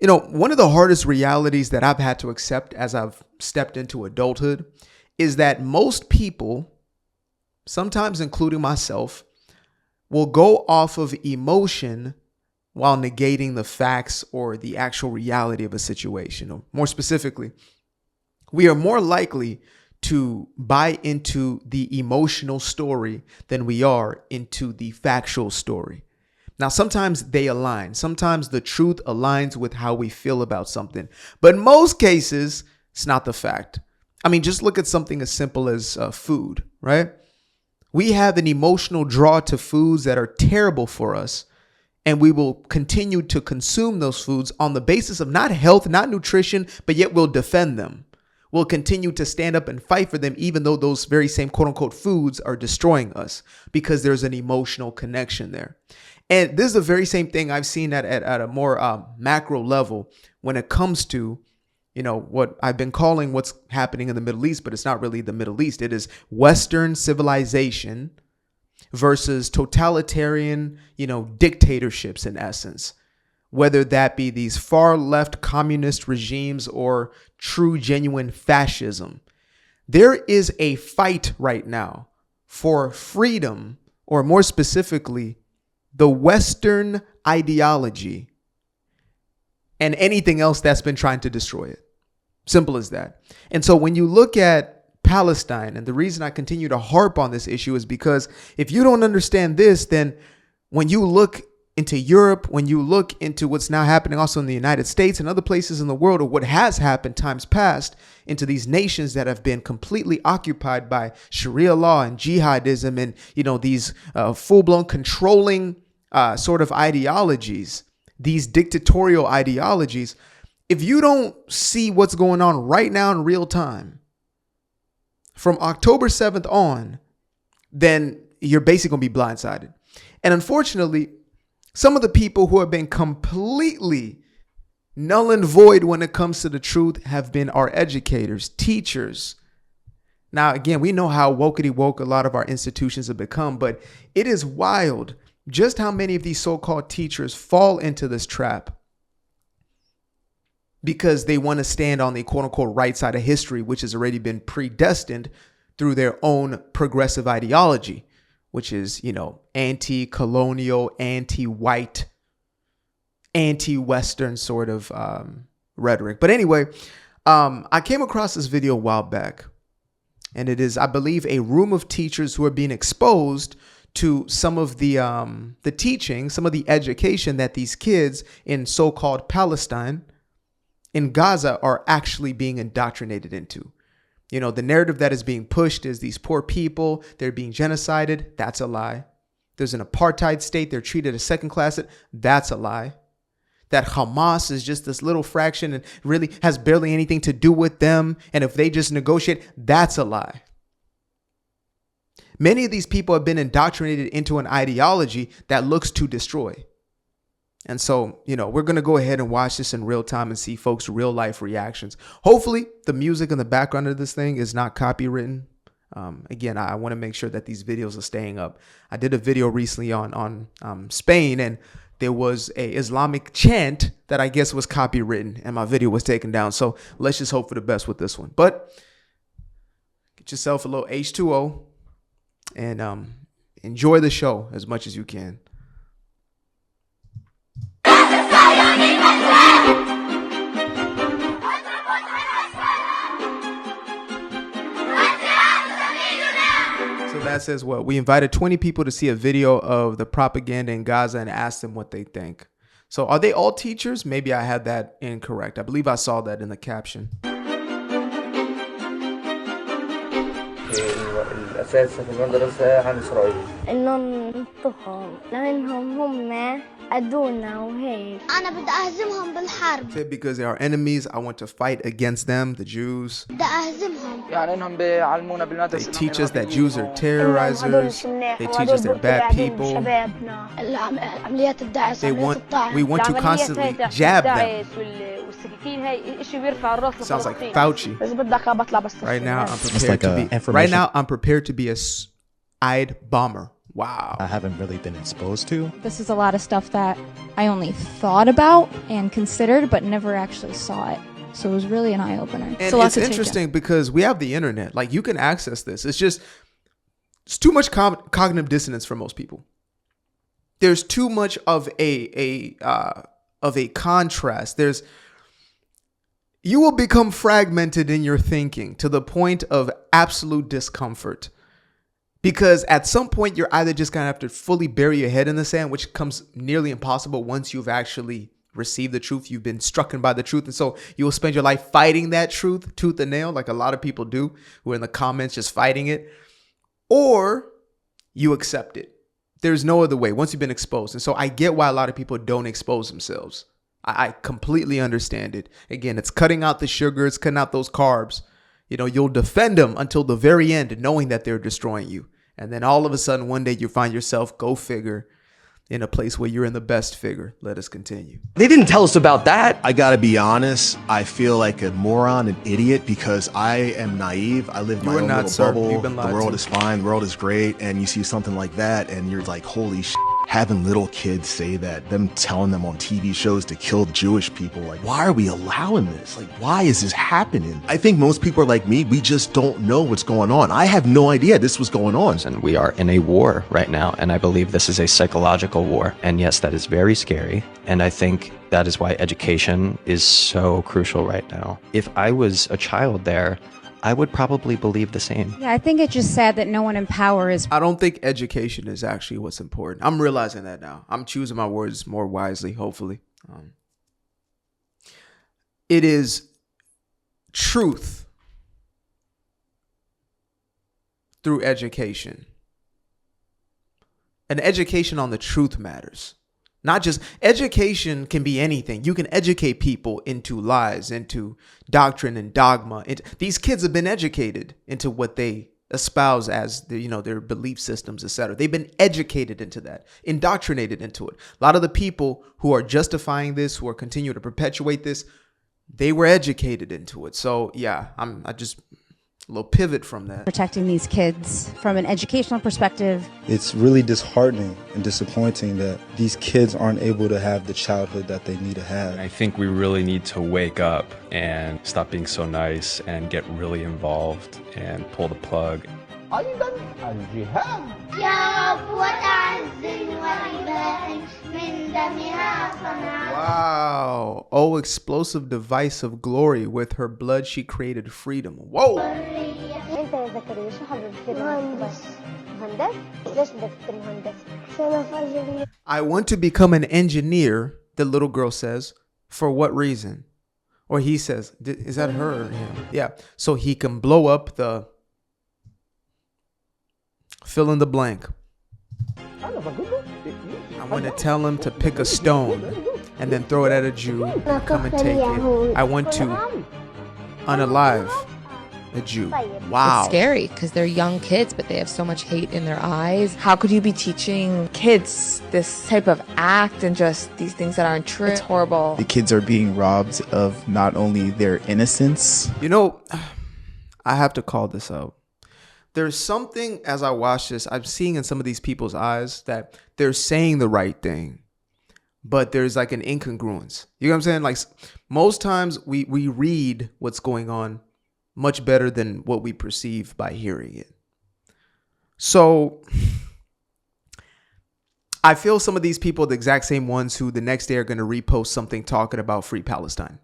One of the hardest realities that I've had to accept as I've stepped into adulthood is that most people, sometimes including myself, will go off of emotion while negating the facts or the actual reality of a situation. Or more specifically, we are more likely to buy into the emotional story than we are into the factual story. Now, sometimes they align. Sometimes the truth aligns with how we feel about something. But in most cases, it's not the fact. I mean, just look at something as simple as food, right? We have an emotional draw to foods that are terrible for us, and we will continue to consume those foods on the basis of not health, not nutrition, but yet we'll defend them. We'll continue to stand up and fight for them, even though those very same quote unquote foods are destroying us, because there's an emotional connection there. And this is the very same thing I've seen at a more macro level when it comes to, what I've been calling what's happening in the Middle East, but it's not really the Middle East. It is Western civilization versus totalitarian, dictatorships in essence, whether that be these far left communist regimes or true, genuine fascism. There is a fight right now for freedom, or more specifically, the Western ideology and anything else that's been trying to destroy it. Simple as that. And so when you look at Palestine, and the reason I continue to harp on this issue is because if you don't understand this, then when you look into Europe, when you look into what's now happening also in the United States and other places in the world, or what has happened times past into these nations that have been completely occupied by Sharia law and jihadism and, these full-blown controlling sort of ideologies, these dictatorial ideologies, if you don't see what's going on right now in real time, from October 7th on, then you're basically going to be blindsided. And unfortunately, some of the people who have been completely null and void when it comes to the truth have been our educators, teachers. Now, again, we know how wokety woke a lot of our institutions have become, but it is wild just how many of these so-called teachers fall into this trap because they want to stand on the quote unquote right side of history, which has already been predestined through their own progressive ideology, which is, anti-colonial, anti-white, anti-Western sort of rhetoric. But anyway, I came across this video a while back, and it is, I believe, a room of teachers who are being exposed to some of the teaching, some of the education that these kids in so-called Palestine, in Gaza, are actually being indoctrinated into. The narrative that is being pushed is these poor people, they're being genocided. That's a lie. There's an apartheid state. They're treated as second class. That's a lie. That Hamas is just this little fraction and really has barely anything to do with them. And if they just negotiate, that's a lie. Many of these people have been indoctrinated into an ideology that looks to destroy. And so, we're going to go ahead and watch this in real time and see folks' real life reactions. Hopefully the music in the background of this thing is not copywritten. Again, I want to make sure that these videos are staying up. I did a video recently on Spain, and there was a Islamic chant that I guess was copywritten, and my video was taken down. So let's just hope for the best with this one. But get yourself a little H2O and enjoy the show as much as you can. So that says what? We invited 20 people to see a video of the propaganda in Gaza and asked them what they think. So are they all teachers? Maybe I had that incorrect. I believe I saw that in the caption. الأساس في المدرسة عن إسرائيل. إنهم ننطقهم لأنهم هم أدونا وهيك. أنا بدي أهزمهم بالحرب. Because they are enemies, I want to fight against them, the Jews. بدي أهزمهم. يعني إنهم بيعلمونا بالمدرسة. They teach us that Jews are terrorizers. They teach us they're bad people. عمليات الداعش. We want to constantly jab them. Sounds like Fauci. Right now, I'm prepared to be a eyed bomber. Wow. I haven't really been exposed to. This is a lot of stuff that I only thought about and considered, but never actually saw it. So it was really an eye-opener. And it's interesting because we have the internet. Like, you can access this. It's too much cognitive dissonance for most people. There's too much of a contrast. You will become fragmented in your thinking to the point of absolute discomfort. Because at some point, you're either just going to have to fully bury your head in the sand, which comes nearly impossible once you've actually received the truth. You've been struck by the truth. And so you will spend your life fighting that truth tooth and nail, like a lot of people do, who are in the comments just fighting it. Or you accept it. There's no other way once you've been exposed. And so I get why a lot of people don't expose themselves. I completely understand it. Again, it's cutting out the sugar. It's cutting out those carbs. You'll defend them until the very end, knowing that they're destroying you. And then all of a sudden, one day you find yourself, go figure, in a place where you're in the best figure. Let us continue. They didn't tell us about that. I gotta be honest, I feel like a moron, an idiot, because I am naive. I live my own little bubble. You've been lied The world to. is fine, the world is great, and you see something like that, and you're like, holy shit. Having little kids say that, them telling them on TV shows to kill Jewish people, like, why are we allowing this? Like, why is this happening? I think most people are like me, we just don't know what's going on. I have no idea this was going on. And we are in a war right now, and I believe this is a psychological war. And yes, that is very scary, and I think that is why education is so crucial right now. If I was a child there, I would probably believe the same. Yeah, I think it's just sad that no one in power is. I don't think education is actually what's important. I'm realizing that now. I'm choosing my words more wisely, hopefully. It is truth through education. And education on the truth matters. Not just education can be anything. You can educate people into lies, into doctrine and dogma. These kids have been educated into what they espouse as their belief systems, etc. They've been educated into that, indoctrinated into it. A lot of the people who are justifying this, who are continuing to perpetuate this, they were educated into it. So yeah, I just a little pivot from that. Protecting these kids from an educational perspective. It's really disheartening and disappointing that these kids aren't able to have the childhood that they need to have. I think we really need to wake up and stop being so nice and get really involved and pull the plug. أيضا الجهاد يا رب عز ورباء من دمها صنع. Wow. Oh, explosive device of glory. With her blood she created freedom. Whoa. انت يا زكريا شو حابب تصير؟ مهندس. مهندس؟ ليش بدك تصير مهندس؟ عشان افجر. I want to become an engineer, the little girl says. For what reason? Or he says, is that her or him? Yeah. So he can blow up the fill in the blank. I want to tell him to pick a stone and then throw it at a Jew and come and take it. I want to unalive a Jew. Wow. It's scary because they're young kids, but they have so much hate in their eyes. How could you be teaching kids this type of act and just these things that aren't true? It's horrible. The kids are being robbed of not only their innocence. I have to call this out. There's something, as I watch this, I'm seeing in some of these people's eyes that they're saying the right thing, but there's like an incongruence. You know what I'm saying? Like, most times we read what's going on much better than what we perceive by hearing it. So I feel some of these people are the exact same ones who the next day are going to repost something talking about free Palestine.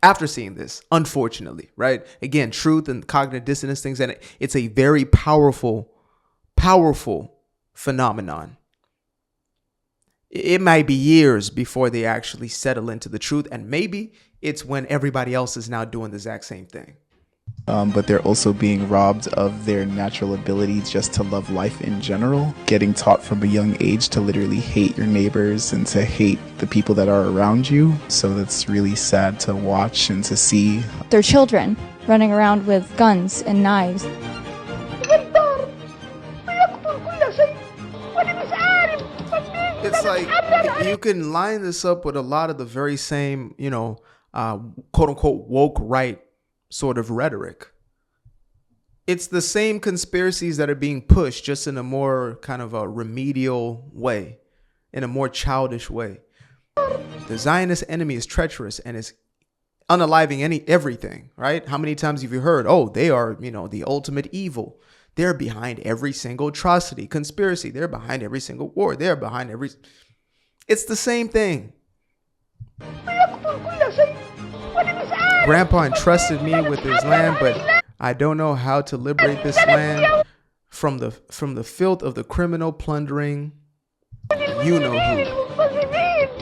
After seeing this, unfortunately, right? Again, truth and cognitive dissonance things, and it's a very powerful phenomenon. It might be years before they actually settle into the truth, and maybe it's when everybody else is now doing the exact same thing. But they're also being robbed of their natural ability just to love life in general, getting taught from a young age to literally hate your neighbors and to hate the people that are around you. So that's really sad to watch and to see. They're children running around with guns and knives. It's like you can line this up with a lot of the very same, quote unquote woke right sort of rhetoric. It's the same conspiracies that are being pushed, just in a more kind of a remedial way, in a more childish way. The Zionist enemy is treacherous and is unaliving everything, right? How many times have you heard, oh, they are, the ultimate evil. They're behind every single atrocity, conspiracy. They're behind every single war. They're behind every... It's the same thing. Grandpa entrusted me with his land, but I don't know how to liberate this land from the filth of the criminal plundering. You know who.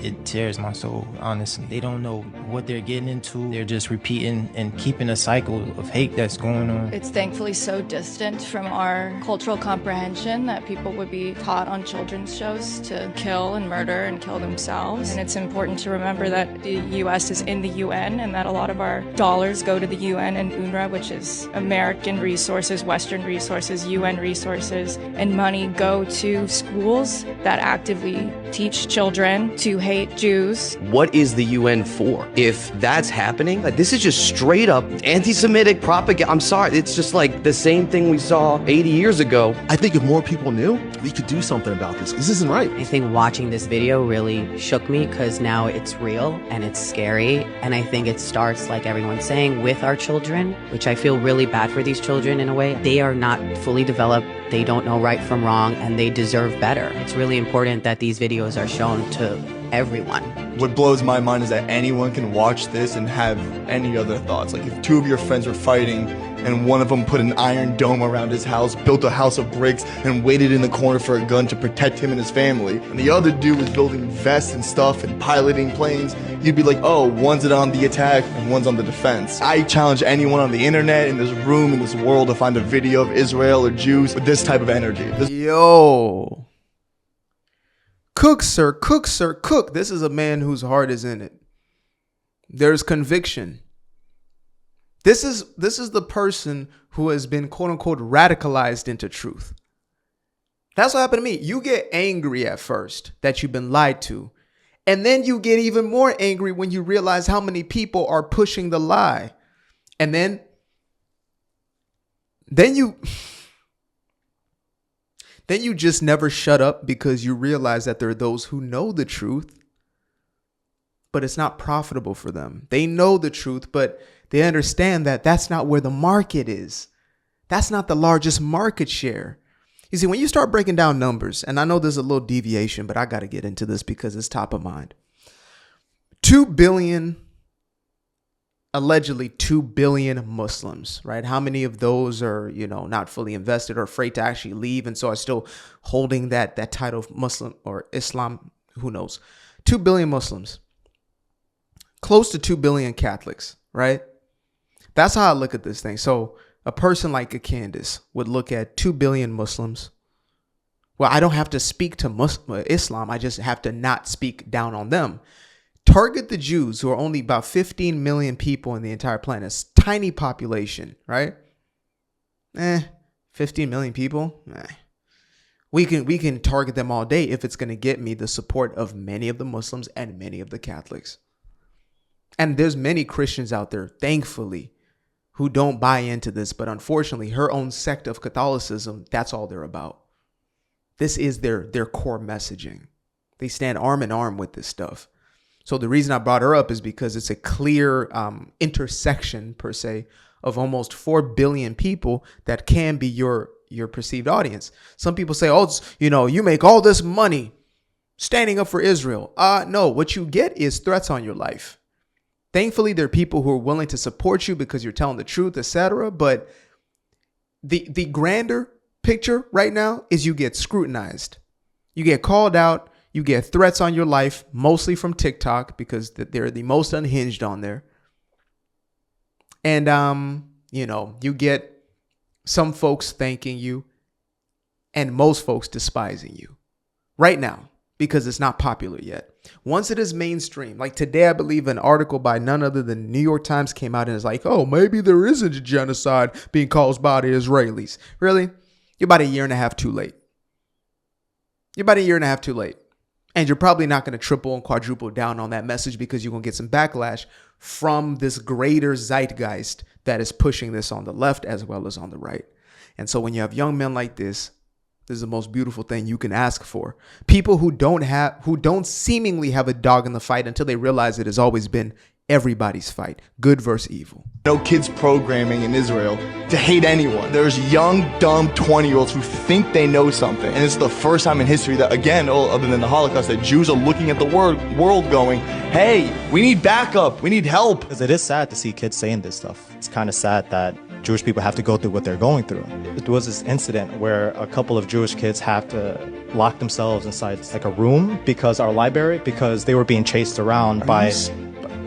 It tears my soul, honestly. They don't know what they're getting into. They're just repeating and keeping a cycle of hate that's going on. It's thankfully so distant from our cultural comprehension that people would be taught on children's shows to kill and murder and kill themselves. And it's important to remember that the U.S. is in the UN and that a lot of our dollars go to the UN and UNRWA, which is American resources, Western resources, UN resources, and money go to schools that actively teach children to hate Jews. What is the UN for? If that's happening, this is just straight up anti-Semitic propaganda. I'm sorry, it's just like the same thing we saw 80 years ago. I think if more people knew, we could do something about this. This isn't right. I think watching this video really shook me because now it's real and it's scary. And I think it starts, like everyone's saying, with our children, which I feel really bad for these children in a way. They are not fully developed. They don't know right from wrong and they deserve better. It's really important that these videos are shown to everyone. What blows my mind is that anyone can watch this and have any other thoughts. Like if two of your friends were fighting and one of them put an iron dome around his house, built a house of bricks, and waited in the corner for a gun to protect him and his family, and the other dude was building vests and stuff and piloting planes, you'd be like, oh, one's on the attack and one's on the defense. I challenge anyone on the internet, in this room, in this world, to find a video of Israel or Jews with this type of energy. Yo. Cook, sir, cook, sir, cook. This is a man whose heart is in it. There's conviction. This is the person who has been, quote unquote, radicalized into truth. That's what happened to me. You get angry at first that you've been lied to. And then you get even more angry when you realize how many people are pushing the lie. And then you just never shut up because you realize that there are those who know the truth, but it's not profitable for them. They know the truth, but they understand that that's not where the market is. That's not the largest market share. You see, when you start breaking down numbers, and I know there's a little deviation, but I got to get into this because it's top of mind. 2 billion, allegedly 2 billion Muslims, right? How many of those are, not fully invested or afraid to actually leave and so are still holding that title of Muslim or Islam? Who knows? 2 billion Muslims, close to 2 billion Catholics, right? That's how I look at this thing. So a person like a Candace would look at 2 billion Muslims. Well, I don't have to speak to Islam. I just have to not speak down on them. Target the Jews, who are only about 15 million people in the entire planet. It's a tiny population, right? 15 million people? We can target them all day if it's going to get me the support of many of the Muslims and many of the Catholics. And there's many Christians out there, thankfully, who don't buy into this. But unfortunately, her own sect of Catholicism, that's all they're about. This is their core messaging. They stand arm in arm with this stuff. So the reason I brought her up is because it's a clear intersection, per se, of almost 4 billion people that can be your perceived audience. Some people say, oh, you make all this money standing up for Israel. No, what you get is threats on your life. Thankfully, there are people who are willing to support you because you're telling the truth, etc. But the grander picture right now is you get scrutinized. You get called out. You get threats on your life, mostly from TikTok because they're the most unhinged on there. And, you get some folks thanking you and most folks despising you right now because it's not popular yet. Once it is mainstream, like today, I believe an article by none other than New York Times came out and is like, oh, maybe there isn't a genocide being caused by the Israelis. Really? You're about a year and a half too late. And you're probably not going to triple and quadruple down on that message because you're going to get some backlash from this greater zeitgeist that is pushing this on the left as well as on the right. And so when you have young men like this is the most beautiful thing you can ask for. People who don't seemingly have a dog in the fight until they realize it has always been everybody's fight, good versus evil. No kids programming in Israel to hate anyone. There's young, dumb 20-year-olds who think they know something. And it's the first time in history that, again, other than the Holocaust, that Jews are looking at the world going, hey, we need backup, we need help. Because it is sad to see kids saying this stuff. It's kind of sad that Jewish people have to go through what they're going through. There was this incident where a couple of Jewish kids have to lock themselves inside like a room because they were being chased around by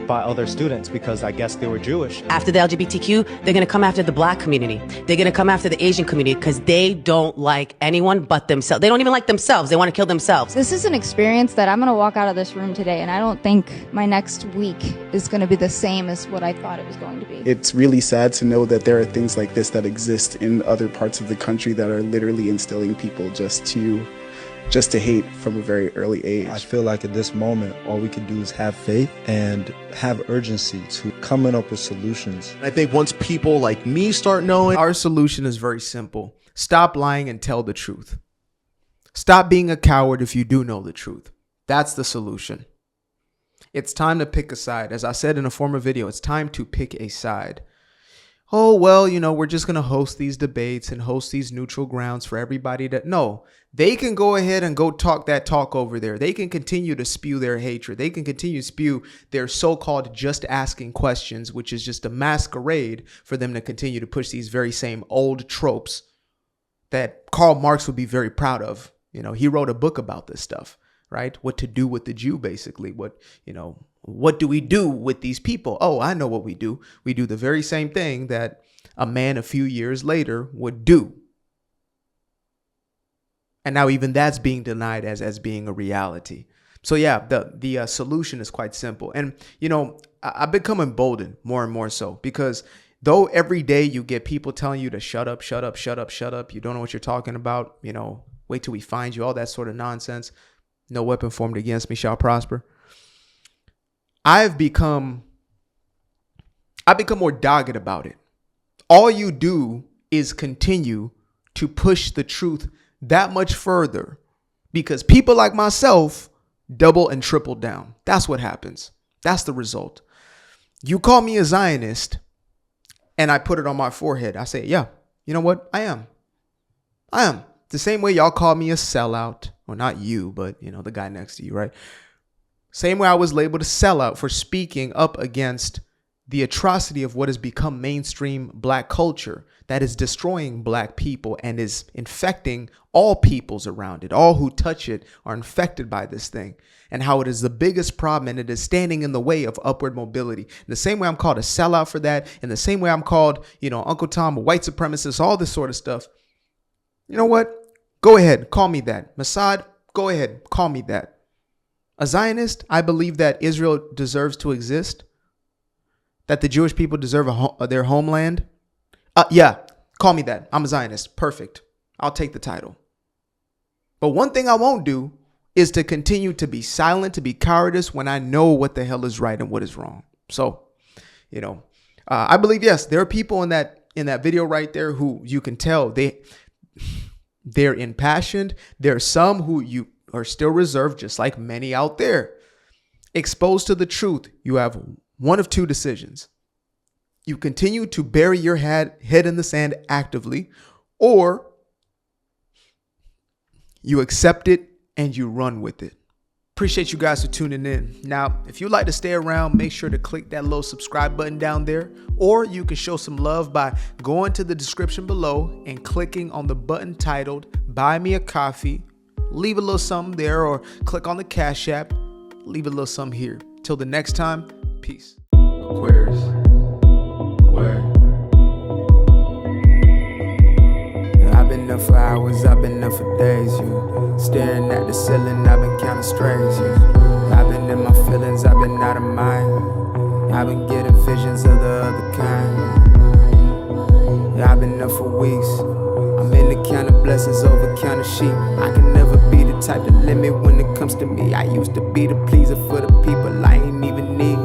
other students because I guess they were Jewish. After the LGBTQ, they're going to come after the black community. They're going to come after the Asian community because they don't like anyone but themselves. They don't even like themselves. They want to kill themselves. This is an experience that I'm going to walk out of this room today, and I don't think my next week is going to be the same as what I thought it was going to be. It's really sad to know that there are things like this that exist in other parts of the country that are literally instilling people just to hate from a very early age. I feel like at this moment, all we can do is have faith and have urgency to coming up with solutions. I think once people like me start knowing, our solution is very simple. Stop lying and tell the truth. Stop being a coward if you do know the truth. That's the solution. It's time to pick a side. As I said in a former video, it's time to pick a side. Oh, well, we're just going to host these debates and host these neutral grounds for everybody to... No, they can go ahead and go talk that talk over there. They can continue to spew their hatred. They can continue to spew their so-called just asking questions, which is just a masquerade for them to continue to push these very same old tropes that Karl Marx would be very proud of. He wrote a book about this stuff, right? What to do with the Jew, basically. What do we do with these people? Oh, I know what we do. We do the very same thing that a man a few years later would do. And now even that's being denied as being a reality. So yeah, the solution is quite simple. And, I've become emboldened more and more so because though every day you get people telling you to shut up, shut up, shut up, shut up. You don't know what you're talking about. Wait till we find you, all that sort of nonsense. No weapon formed against me shall prosper. I've become more dogged about it. All you do is continue to push the truth that much further because people like myself double and triple down. That's what happens. That's the result. You call me a Zionist and I put it on my forehead. I say, yeah, you know what? I am. The same way y'all call me a sellout. Well, not you, but the guy next to you, right? Same way I was labeled a sellout for speaking up against the atrocity of what has become mainstream black culture that is destroying black people and is infecting all peoples around it. All who touch it are infected by this thing and how it is the biggest problem and it is standing in the way of upward mobility. In the same way I'm called a sellout for that, in the same way I'm called, Uncle Tom, a white supremacist, all this sort of stuff. You know what? Go ahead, call me that. Mossad, go ahead, call me that. A Zionist, I believe that Israel deserves to exist, that the Jewish people deserve their homeland. Yeah, call me that. I'm a Zionist. Perfect. I'll take the title. But one thing I won't do is to continue to be silent, to be cowardice when I know what the hell is right and what is wrong. So, I believe, yes, there are people in that video right there who you can tell they're impassioned. There are some who you are still reserved, just like many out there. Exposed to the truth, you have one of two decisions. You continue to bury your head in the sand actively, or you accept it and you run with it. Appreciate you guys for tuning in. Now, if you'd like to stay around, make sure to click that little subscribe button down there, or you can show some love by going to the description below and clicking on the button titled Buy Me a Coffee. Leave a little something there, or click on the Cash App. Leave a little something here. Till the next time, peace. Aquarius. Where? I've been up for hours, I've been up for days, you. Staring at the ceiling, I've been counting strays, you. I've been in my feelings, I've been out of mind. I've been getting visions of the other kind. Yeah, I've been up for weeks. I'm in the count of blessings over count of sheep. I can never be the type to limit when it comes to me. I used to be the pleaser for the people I ain't even need.